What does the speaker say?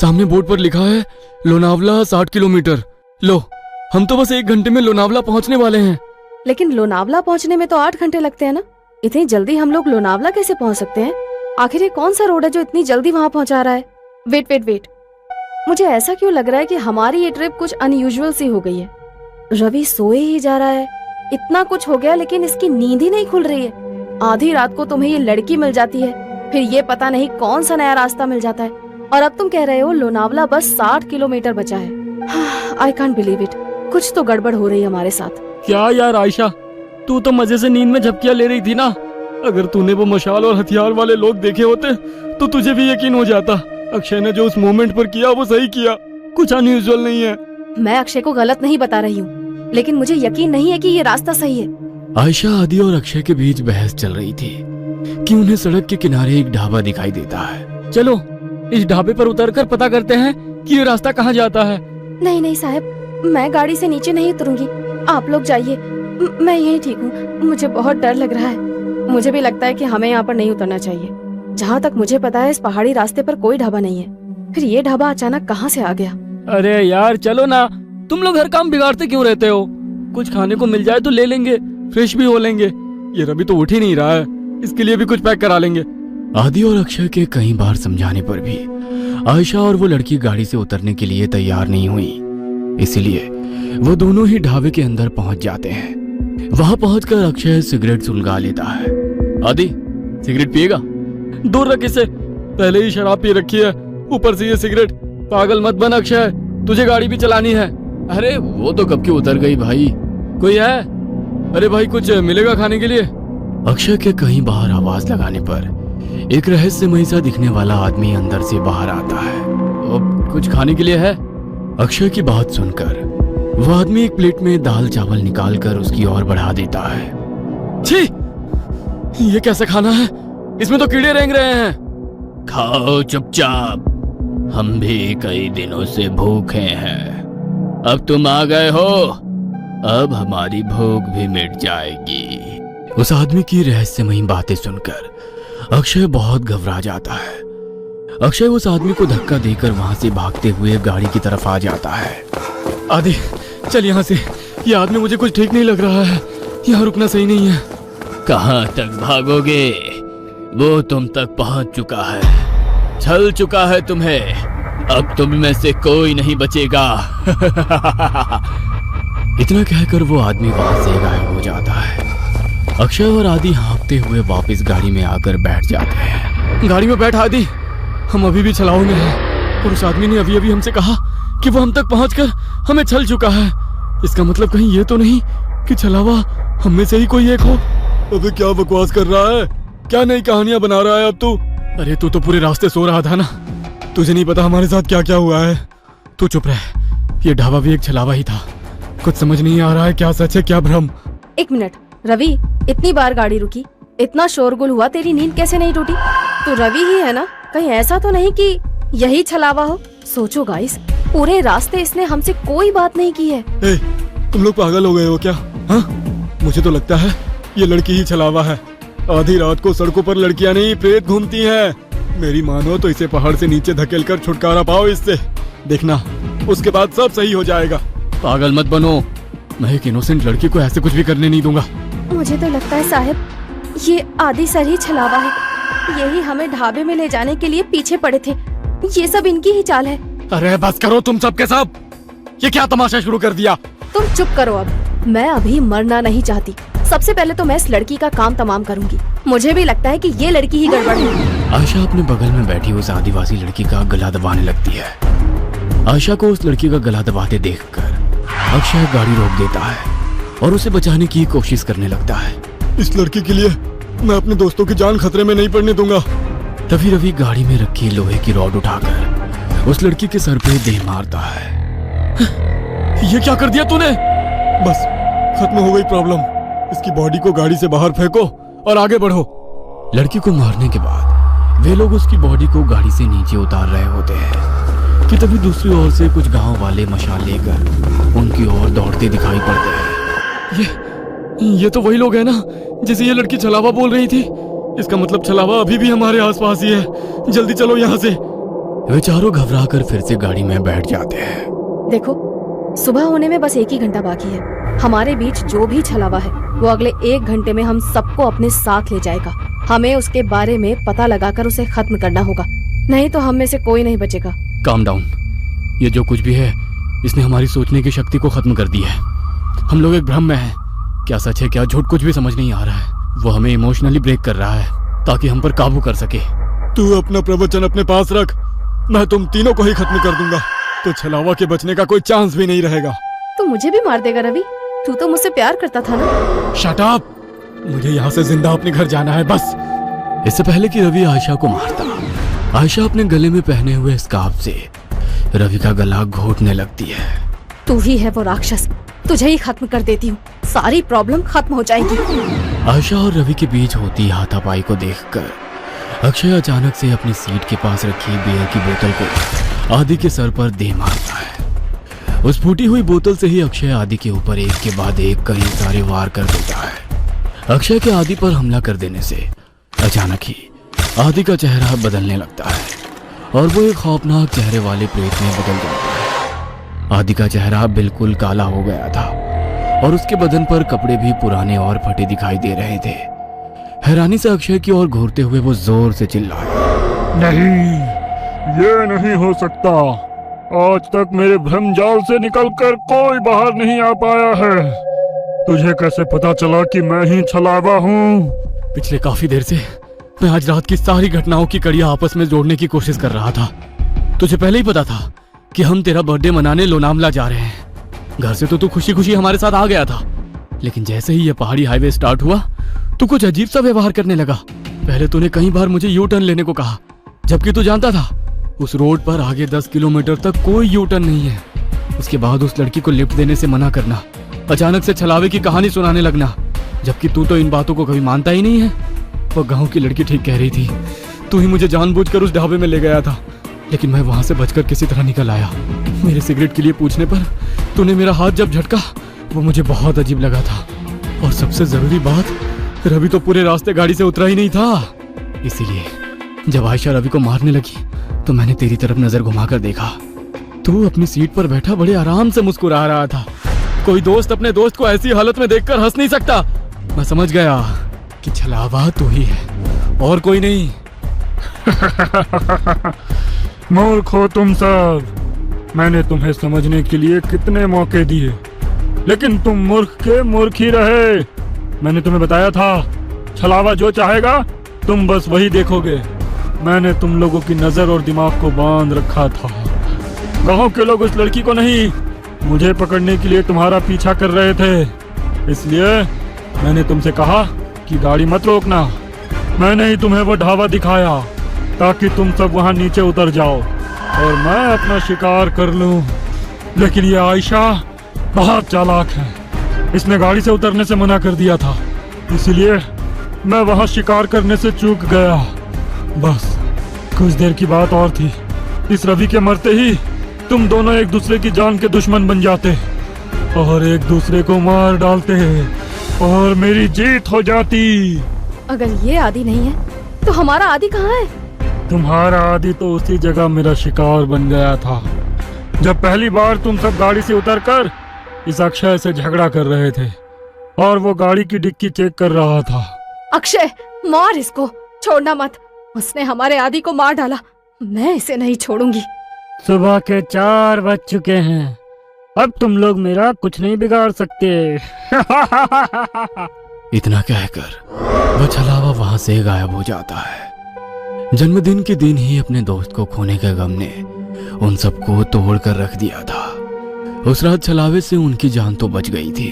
सामने बोर्ड पर लिखा है लोनावला 60 किलोमीटर। लो, हम तो बस 1 घंटे में लोनावला पहुंचने वाले हैं। लेकिन लोनावला पहुंचने में तो 8 घंटे लगते हैं ना। इतनी जल्दी हम लोग लोनावला कैसे पहुंच सकते हैं? आखिर ये कौन सा रोड है जो इतनी जल्दी वहां पहुंचा रहा है? वेट वेट वेट, मुझे ऐसा क्यों लग रहा है कि हमारी ये ट्रिप कुछ अनयूजुअल सी हो गई है। रवि सोए ही जा रहा है। इतना कुछ हो गया लेकिन इसकी नींद ही नहीं खुल रही है। आधी रात को तुम्हें ये लड़की मिल जाती है, फिर ये पता नहीं कौन सा नया रास्ता मिल जाता है, और अब तुम कह रहे हो लोनावला बस 60 किलोमीटर बचा है। I can't believe it. कुछ तो गड़बड़ हो रही है हमारे साथ। क्या यार आयशा, तू तो मजे से नींद में झपकियां ले रही थी ना। अगर तूने वो मशाल और हथियार वाले लोग देखे होते तो तुझे भी यकीन हो जाता। अक्षय ने जो उस मोमेंट पर किया वो सही किया, कुछ अनयूजुअल नहीं है। मैं अक्षय को गलत नहीं बता रही हूँ, लेकिन मुझे यकीन नहीं है कि ये रास्ता सही है। आयशा, आदि और अक्षय के बीच बहस चल रही थी कि उन्हें सड़क के किनारे एक ढाबा दिखाई देता है। चलो इस ढाबे पर उतरकर पता करते हैं कि ये रास्ता कहाँ जाता है। नहीं नहीं साहब, मैं गाड़ी से नीचे नहीं उतरूंगी, आप लोग जाइए। मैं यही ठीक हूँ। मुझे बहुत डर लग रहा है। मुझे भी लगता है कि हमें यहाँ पर नहीं उतरना चाहिए। जहाँ तक मुझे पता है इस पहाड़ी रास्ते पर कोई ढाबा नहीं है। फिर ये ढाबा अचानक कहाँ से आ गया? अरे यार चलो ना, तुम लोग हर काम बिगाड़ते क्यों रहते हो? कुछ खाने को मिल जाए तो ले लेंगे, फ्रेश भी हो लेंगे। ये रवि तो उठ ही नहीं रहा है, इसके लिए भी कुछ पैक करा लेंगे। आदि और अक्षय के कई बार समझाने पर भी आयशा और वो लड़की गाड़ी से उतरने के लिए तैयार नहीं हुई, इसलिए वो दोनों ही ढाबे के अंदर पहुंच जाते हैं। वहां पहुंचकर अक्षय सिगरेट सुलगा लेता है। आदि, सिगरेट पिएगा? दूर रख इसे, पहले ही शराब पी रखी है, ऊपर से ये सिगरेट। पागल मत बन अक्षय, तुझे गाड़ी भी चलानी है। अरे वो तो कब की उतर गई भाई। कोई है? अरे भाई कुछ मिलेगा खाने के लिए? अक्षय के कहीं बाहर आवाज लगाने पर एक रहस्यमयी सा दिखने वाला आदमी अंदर से बाहर आता है। कुछ खाने के लिए है? अक्षय की बात सुनकर वो आदमी एक प्लेट में दाल चावल निकालकर उसकी ओर बढ़ा देता है। छी! ये कैसा खाना है? इसमें तो कीड़े रेंग रहे हैं। खाओ चुपचाप, हम भी कई दिनों से भूखे हैं। अब तुम आ गए हो, अब हमारी भूख भी मिट जाएगी। उस आदमी की रहस्यमयी बातें सुनकर अक्षय बहुत घबरा जाता है। अक्षय उस आदमी को धक्का देकर वहां से भागते हुए गाड़ी की तरफ आ जाता है। आदि चल यहाँ से, ये आदमी मुझे कुछ ठीक नहीं लग रहा है। यहाँ रुकना सही नहीं है। कहाँ तक भागोगे? वो तुम तक पहुंच चुका है, छल चुका है तुम्हें। अब तुम में से कोई नहीं बचेगा। इतना कहकर वो आदमी वहां से गायब हो जाता है। अक्षय और आदि हाँफते हुए वापस गाड़ी में आकर बैठ जाते हैं। गाड़ी में बैठ आदि, हम अभी भी छलाऊ में हैं और उस आदमी ने अभी अभी हमसे कहा कि वो हम तक पहुंचकर हमें छल चुका है। इसका मतलब कहीं ये तो नहीं कि छलावा हम में से ही कोई एक हो। अबे क्या बकवास कर रहा है? क्या नई कहानियां बना रहा है अब तू? अरे तू तो पूरे रास्ते सो रहा था ना, तुझे नहीं पता हमारे साथ क्या क्या हुआ है। तू चुप रह, ये ढाबा भी एक छलावा ही था। कुछ समझ नहीं आ रहा है क्या सच है क्या भ्रम। 1 मिनट रवि, इतनी बार गाड़ी रुकी, इतना शोरगुल हुआ, तेरी नींद कैसे नहीं टूटी? तू रवि ही है ना? कहीं ऐसा तो नहीं कि यही छलावा हो? सोचो गाइस, पूरे रास्ते इसने हमसे कोई बात नहीं की है। ए, तुम लोग पागल हो गए हो क्या? हाँ, मुझे तो लगता है ये लड़की ही छलावा है। आधी रात को सड़कों पर लड़कियां नहीं प्रेत घूमती हैं। मेरी मानो तो इसे पहाड़ से नीचे धकेलकर छुटकारा पाओ इससे, देखना उसके बाद सब सही हो जाएगा। पागल मत बनो, मैं एक इनोसेंट लड़की को ऐसे कुछ भी करने नहीं दूंगा। मुझे तो लगता है साहब ये आदि सर ही छलावा है। यही हमें ढाबे में ले जाने के लिए पीछे पड़े थे। ये सब इनकी ही चाल है। अरे बस करो तुम सब के सब, ये क्या तमाशा शुरू कर दिया? तुम चुप करो अब। मैं अभी मरना नहीं चाहती। सबसे पहले तो मैं इस लड़की का काम तमाम करूंगी। मुझे भी लगता है कि ये लड़की ही गड़बड़ है। आयशा अपने बगल में बैठी उस आदिवासी लड़की का गला दबाने लगती है। आयशा को उस लड़की का गला दबाते देखकर अक्षय गाड़ी रोक देता है और उसे बचाने की कोशिश करने लगता है। इस लड़की के लिए मैं अपने दोस्तों की जान खतरे में नहीं पड़ने दूंगा। तभी रवि गाड़ी में रखी लोहे की रॉड उठाकर उस लड़की के सर पे दे मारता है। ये क्या कर दिया तूने? बस खत्म हो गई प्रॉब्लम। इसकी बॉडी को गाड़ी से बाहर फेंको और आगे बढ़ो। लड़की को मारने के बाद वे लोग उसकी बॉडी को गाड़ी से नीचे उतार रहे होते हैं कि तभी दूसरी ओर से कुछ गांव वाले मशाल लेकर उनकी ओर दौड़ते दिखाई पड़ते हैं। ये तो वही लोग हैं ना जिसे ये लड़की छलावा बोल रही थी। इसका मतलब छलावा अभी भी हमारे आसपास ही है। जल्दी चलो यहाँ से। वे चारों घबराकर फिर से गाड़ी में बैठ जाते हैं। देखो, सुबह होने में बस 1 ही घंटा बाकी है। हमारे बीच जो भी छलावा है वो अगले 1 घंटे में हम सबको अपने साथ ले जाएगा। हमें उसके बारे में पता लगाकर उसे खत्म करना होगा, नहीं तो हम में से कोई नहीं बचेगा। Calm down. ये जो कुछ भी है इसने हमारी सोचने की शक्ति को खत्म कर दी है। हम लोग एक भ्रम में हैं। क्या सच है क्या झूठ कुछ भी समझ नहीं आ रहा है। वो हमें इमोशनली ब्रेक कर रहा है ताकि हम पर काबू कर सके। तू अपना प्रवचन अपने पास रख, मैं तुम तीनों को ही खत्म कर दूंगा, तो छलावा के बचने का कोई चांस भी नहीं रहेगा। तो मुझे भी मार देगा रवि? तू तो मुझसे प्यार करता था ना। Shut up! मुझे यहाँ से जिंदा अपने घर जाना है बस। इससे पहले कि रवि आयशा को मारता, आयशा अपने गले में पहने हुए स्कार्फ से रवि का गला घोटने लगती है। तू ही है वो राक्षस, तुझे ही खत्म कर देती हूँ, सारी प्रॉब्लम खत्म हो जाएगी। आयशा और रवि के बीच होती हाथापाई को देखकर अक्षय अचानक से अपनी सीट के पास रखी बियर की बोतल को आदि के सर पर दे मारता है। उस फूटी हुई बोतल से ही अक्षय आदि के ऊपर एक के बाद एक कई सारे वार कर देता है। अक्षय के आदि पर हमला कर देने से अचानक ही आदि का चेहरा बदलने लगता है और वो एक खौफनाक चेहरे वाले प्रेत में बदल जाता है। आदि का चेहरा बिल्कुल काला हो गया था और उसके बदन पर कपड़े भी पुराने और फटे दिखाई दे रहे थे। हैरानी से अक्षय की ओर घूरते हुए वो जोर से चिल्लाया, नहीं, ये नहीं हो सकता। आज तक मेरे भ्रम जाल से निकलकर कोई बाहर नहीं आ पाया है। तुझे कैसे पता चला कि मैं ही छलावा हूँ? पिछले काफी देर से मैं आज रात की सारी घटनाओं की कड़ियां आपस में जोड़ने की कोशिश कर रहा था। तुझे पहले ही पता था कि हम तेरा बर्थडे मनाने लोनावला जा रहे हैं। घर से तो तू खुशी खुशी हमारे साथ आ गया था, लेकिन जैसे ही ये पहाड़ी हाईवे स्टार्ट हुआ तू कुछ अजीब सा व्यवहार करने लगा। पहले तूने कई बार मुझे यू टर्न लेने को कहा, जबकि तू जानता था उस रोड पर आगे 10 किलोमीटर तक कोई यू टर्न नहीं है। उसके बाद उस लड़की को लिफ्ट देने से मना करना, अचानक से छलावे की कहानी सुनाने लगना, जबकि तू तो इन बातों को कभी मानता ही नहीं है। वो गांव की लड़की ठीक कह रही थी, तू ही मुझे जानबूझकर उस ढाबे में ले गया था, लेकिन मैं वहां से बचकर किसी तरह निकल आया। मेरे सिगरेट के लिए पूछने पर तूने मेरा हाथ जब झटका वो मुझे बहुत अजीब लगा था। और सबसे जरूरी बात, रवि तो पूरे रास्ते गाड़ी से उतरा ही नहीं था। इसीलिए जब आयशा रवि को मारने लगी तो मैंने तेरी तरफ नजर घुमाकर देखा। तू अपनी सीट पर बैठा बड़े आराम से मुस्कुरा रहा था। कोई दोस्त अपने दोस्त को ऐसी हालत में देखकर हंस नहीं सकता। मैं समझ गया कि छलावा तू ही है और कोई नहीं। मूर्ख हो तुम सब। मैंने तुम्हें समझने के लिए कितने मौके दिए, लेकिन तुम मूर्ख के मूर्ख ही रहे। मैंने तुम्हें बताया था, छलावा जो चाहेगा तुम बस वही देखोगे। मैंने तुम लोगों की नजर और दिमाग को बांध रखा था। गांव के लोग उस लड़की को नहीं, मुझे पकड़ने के लिए तुम्हारा पीछा कर रहे थे। इसलिए मैंने तुमसे कहा कि गाड़ी मत रोकना। मैंने ही तुम्हें वो ढाबा दिखाया ताकि तुम सब वहां नीचे उतर जाओ और मैं अपना शिकार कर लूं। लेकिन ये आयशा बहुत चालाक है। इसने गाड़ी से उतरने से मना कर दिया था, इसीलिए मैं वहां शिकार करने से चूक गया। बस कुछ देर की बात और थी, इस रवि के मरते ही तुम दोनों एक दूसरे की जान के दुश्मन बन जाते और एक दूसरे को मार डालते और मेरी जीत हो जाती। अगर ये आदि नहीं है तो हमारा आदि कहाँ है? तुम्हारा आदि तो उसी जगह मेरा शिकार बन गया था जब पहली बार तुम सब गाड़ी से उतरकर इस अक्षय से झगड़ा कर रहे थे और वो गाड़ी की डिक्की चेक कर रहा था। अक्षय, मार इसको, छोड़ना मत। उसने हमारे आदि को मार डाला, मैं इसे नहीं छोड़ूंगी। सुबह के 4 बज चुके हैं, अब तुम लोग मेरा कुछ नहीं बिगाड़ सकते। इतना कहकर वह छलावा वहां से गायब हो जाता है। जन्मदिन के दिन ही अपने दोस्त को खोने के गम ने उन सबको तोड़ कर रख दिया था। उस रात छलावे से उनकी जान तो बच गई थी,